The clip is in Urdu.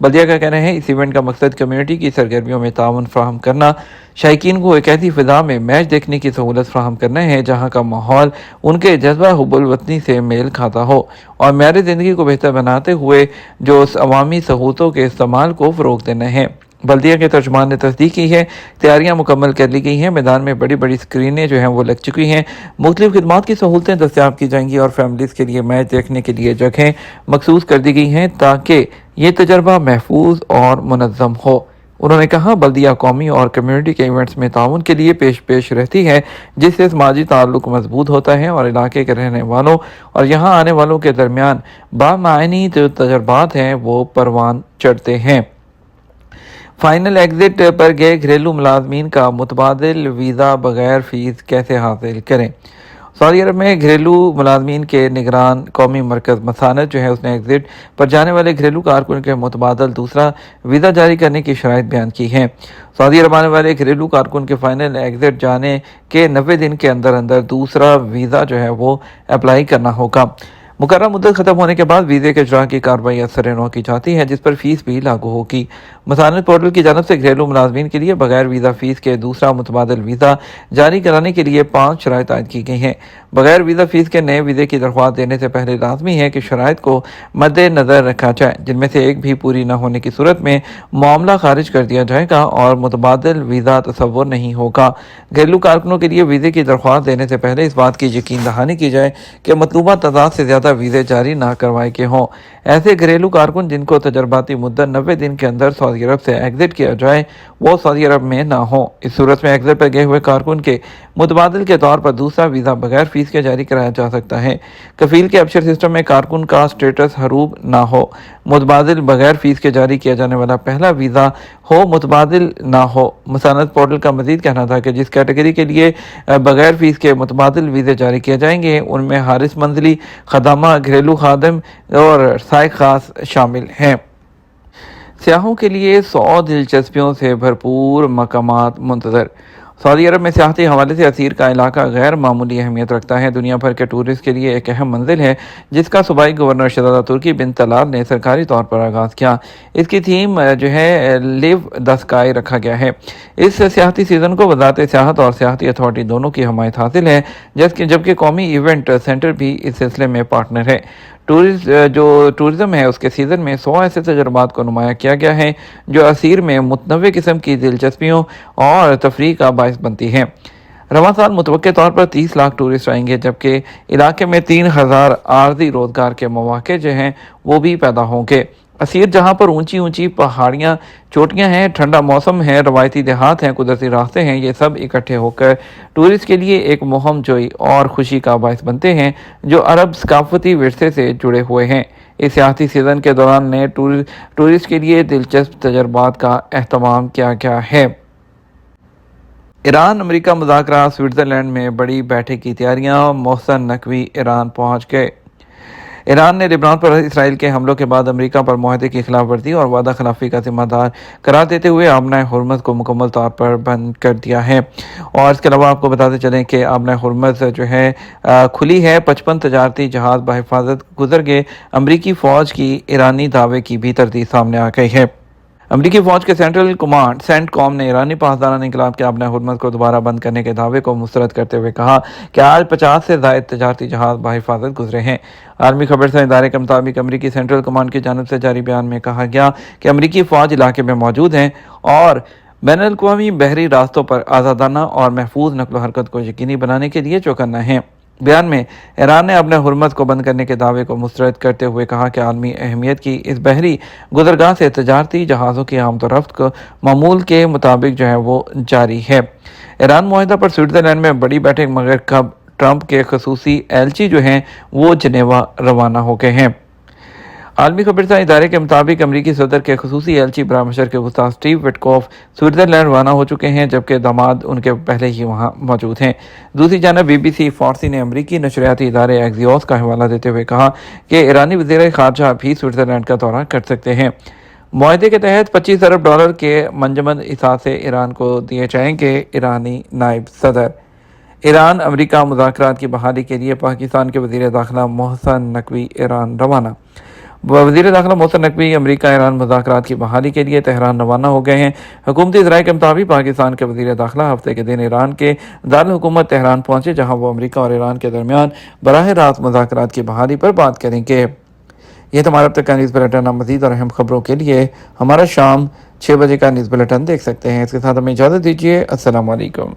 بلدیہ کا کہنا ہے اس ایونٹ کا مقصد کمیونٹی کی سرگرمیوں میں تعاون فراہم کرنا، شائقین کو ایک ایسی فضا میں میچ دیکھنے کی سہولت فراہم کرنا ہے جہاں کا ماحول ان کے جذبہ حب الوطنی سے میل کھاتا ہو اور معیار زندگی کو بہتر بناتے ہوئے جو اس عوامی سہولتوں کے استعمال کو فروغ دینا ہے۔ بلدیہ کے ترجمان نے تصدیق کی ہے، تیاریاں مکمل کر لی گئی ہیں، میدان میں بڑی بڑی اسکرینیں جو ہیں وہ لگ چکی ہیں، مختلف خدمات کی سہولتیں دستیاب کی جائیں گی اور فیملیز کے لیے میچ دیکھنے کے لیے جگہیں مخصوص کر دی گئی ہیں تاکہ یہ تجربہ محفوظ اور منظم ہو۔ انہوں نے کہا بلدیہ قومی اور کمیونٹی کے ایونٹس میں تعاون کے لیے پیش رہتی ہے جس سے سماجی تعلق مضبوط ہوتا ہے اور علاقے کے رہنے والوں اور یہاں آنے والوں کے درمیان بامعنی جو تجربات ہیں وہ پروان چڑھتے ہیں۔ فائنل ایگزٹ پر گئے گھریلو ملازمین کا متبادل ویزا بغیر فیس کیسے حاصل کریں؟ سعودی عرب میں گھریلو ملازمین کے نگران قومی مرکز مسانت جو ہے اس نے ایگزٹ پر جانے والے گھریلو کارکن کے متبادل دوسرا ویزا جاری کرنے کی شرائط بیان کی ہیں۔ سعودی عرب آنے والے گھریلو کارکن کے فائنل ایگزٹ جانے کے 90 دن کے اندر دوسرا ویزا جو ہے وہ اپلائی کرنا ہوگا۔ مقررہ مدت ختم ہونے کے بعد ویزے کے اجراء کی کارروائی اثر نو کی جاتی ہے جس پر فیس بھی لاگو ہوگی۔ مسانت پورٹل کی جانب سے گھریلو ملازمین کے لیے بغیر ویزا فیس کے دوسرا متبادل ویزا جاری کرانے کے لیے 5 شرائط عائد کی گئی ہیں۔ بغیر ویزا فیس کے نئے ویزے کی درخواست دینے سے پہلے لازمی ہے کہ شرائط کو مد نظر رکھا جائے، جن میں سے ایک بھی پوری نہ ہونے کی صورت میں معاملہ خارج کر دیا جائے گا اور متبادل ویزا تصور نہیں ہوگا۔ گھریلو کارکنوں کے لیے ویزے کی درخواست دینے سے پہلے اس بات کی یقین دہانی کی جائے کہ مطلوبہ تعداد سے زیادہ ویزے جاری نہ کروائے گئے ہوں۔ ایسے گھریلو کارکن جن کو تجرباتی مدت 90 دن کے اندر سعودی عرب سے ایگزٹ کیا جائے وہ سعودی عرب میں نہ ہوں۔ اس صورت میں ایگزٹ پر گئے ہوئے کارکن کے متبادل کے طور پر دوسرا ویزا بغیر فیس کے جاری کرایا جا سکتا ہے۔ کفیل کے ابشر سسٹم میں کارکن کا سٹیٹس حروب نہ ہو، متبادل بغیر فیس کے جاری کیا جانے والا پہلا ویزا ہو، متبادل نہ ہو۔ مسانت پورٹل کا مزید کہنا تھا کہ جس کیٹیگری کے لیے بغیر فیس کے متبادل ویزے جاری کیے جائیں گے ان میں حارس منزلی، خدامہ، گھریلو خادم اور سائق خاص شامل ہیں۔ سیاحوں کے لیے 100 دلچسپیوں سے بھرپور مقامات منتظر۔ سعودی عرب میں سیاحتی حوالے سے عسیر کا علاقہ غیر معمولی اہمیت رکھتا ہے، دنیا بھر کے ٹورسٹ کے لیے ایک اہم منزل ہے جس کا صوبائی گورنر شہزادہ ترکی بن طلال نے سرکاری طور پر آغاز کیا۔ اس کی تھیم جو ہے لیو دی اسکائی رکھا گیا ہے۔ اس سیاحتی سیزن کو وزارت سیاحت اور سیاحتی اتھارٹی دونوں کی حمایت حاصل ہے جبکہ قومی ایونٹ سینٹر بھی اس سلسلے میں پارٹنر ہے۔ ٹورزم ہے اس کے سیزن میں 100 ایسے تجربات کو نمایاں کیا گیا ہے جو عسیر میں متنوع قسم کی دلچسپیوں اور تفریح کا باعث بنتی ہیں۔ رواں سال متوقع طور پر 30 لاکھ ٹورسٹ آئیں گے جبکہ علاقے میں 3000 عارضی روزگار کے مواقع جو ہیں وہ بھی پیدا ہوں گے۔ عسیر جہاں پر اونچی پہاڑیاں، چوٹیاں ہیں، ٹھنڈا موسم ہے، روایتی دیہات ہیں، قدرتی راستے ہیں، یہ سب اکٹھے ہو کر ٹورسٹ کے لیے ایک مہم جوئی اور خوشی کا باعث بنتے ہیں جو عرب ثقافتی ورثے سے جڑے ہوئے ہیں۔ اس سیاحتی سیزن کے دوران نئے ٹورسٹ کے لیے دلچسپ تجربات کا اہتمام کیا گیا ہے۔ ایران امریکہ مذاکرات، سوئٹزرلینڈ میں بڑی بیٹھک کی تیاریاں، محسن نقوی ایران پہنچ گئے۔ ایران نے لبنان پر اسرائیل کے حملوں کے بعد امریکہ پر معاہدے کی خلاف ورزی اور وعدہ خلافی کا ذمہ دار قرار دیتے ہوئے آبنہ ہرمز کو مکمل طور پر بند کر دیا ہے۔ اور اس کے علاوہ آپ کو بتاتے چلیں کہ آبنہ ہرمز جو ہے کھلی ہے، 55 تجارتی جہاز بحفاظت گزر گئے۔ امریکی فوج کی ایرانی دعوے کی بھی تردید سامنے آ گئی ہے۔ امریکی فوج کے سینٹرل کمانڈ سینٹ کام نے ایرانی پاسداران انقلاب کے آبنہ ہرمز کو دوبارہ بند کرنے کے دعوے کو مسترد کرتے ہوئے کہا کہ آج 50 سے زائد تجارتی جہاز بحفاظت گزرے ہیں۔ عالمی خبر رساں ادارے کے مطابق امریکی سینٹرل کمانڈ کی جانب سے جاری بیان میں کہا گیا کہ امریکی فوج علاقے میں موجود ہیں اور بین الاقوامی بحری راستوں پر آزادانہ اور محفوظ نقل و حرکت کو یقینی بنانے کے لیے چوکنا ہے۔ بیان میں ایران نے اپنے ہرمز کو بند کرنے کے دعوے کو مسترد کرتے ہوئے کہا کہ عالمی اہمیت کی اس بحری گزرگاہ سے تجارتی جہازوں کی آمد و رفت کو معمول کے مطابق جو ہے وہ جاری ہے۔ ایران معاہدہ پر سوئٹزرلینڈ میں بڑی بیٹھک مگر کب ٹرمپ کے خصوصی ایلچی جو ہیں وہ جنیوا روانہ ہو گئے ہیں۔ عالمی خبر رساں ادارے کے مطابق امریکی صدر کے خصوصی ایلچی براہ مشرق وسطی سٹیو وٹکوف سوئٹزرلینڈ روانہ ہو چکے ہیں جبکہ داماد ان کے پہلے ہی وہاں موجود ہیں۔ دوسری جانب بی بی سی فارسی نے امریکی نشریاتی ادارے ایکزیوس کا حوالہ دیتے ہوئے کہا کہ ایرانی وزیر خارجہ بھی سوئٹزرلینڈ کا دورہ کر سکتے ہیں۔ معاہدے کے تحت $25 ارب کے منجمد اثاثے ایران کو دیے جائیں گے۔ ایرانی نائب صدر ایران امریکہ مذاکرات کی بحالی کے لیے پاکستان کے وزیر داخلہ محسن نقوی ایران روانہ۔ وزیر داخلہ محسن نقوی امریکہ ایران مذاکرات کی بحالی کے لیے تہران روانہ ہو گئے ہیں۔ حکومتی ذرائع کے مطابق پاکستان کے وزیر داخلہ ہفتے کے دن ایران کے دارالحکومت تہران پہنچے، جہاں وہ امریکہ اور ایران کے درمیان براہ راست مذاکرات کی بحالی پر بات کریں گے۔ یہ تمہارا اب تک کا نیوز بلیٹن۔ آپ مزید اور اہم خبروں کے لیے ہمارا شام 6 بجے کا نیوز بلیٹن دیکھ سکتے ہیں۔ اس کے ساتھ ہمیں اجازت دیجیے۔ السلام علیکم۔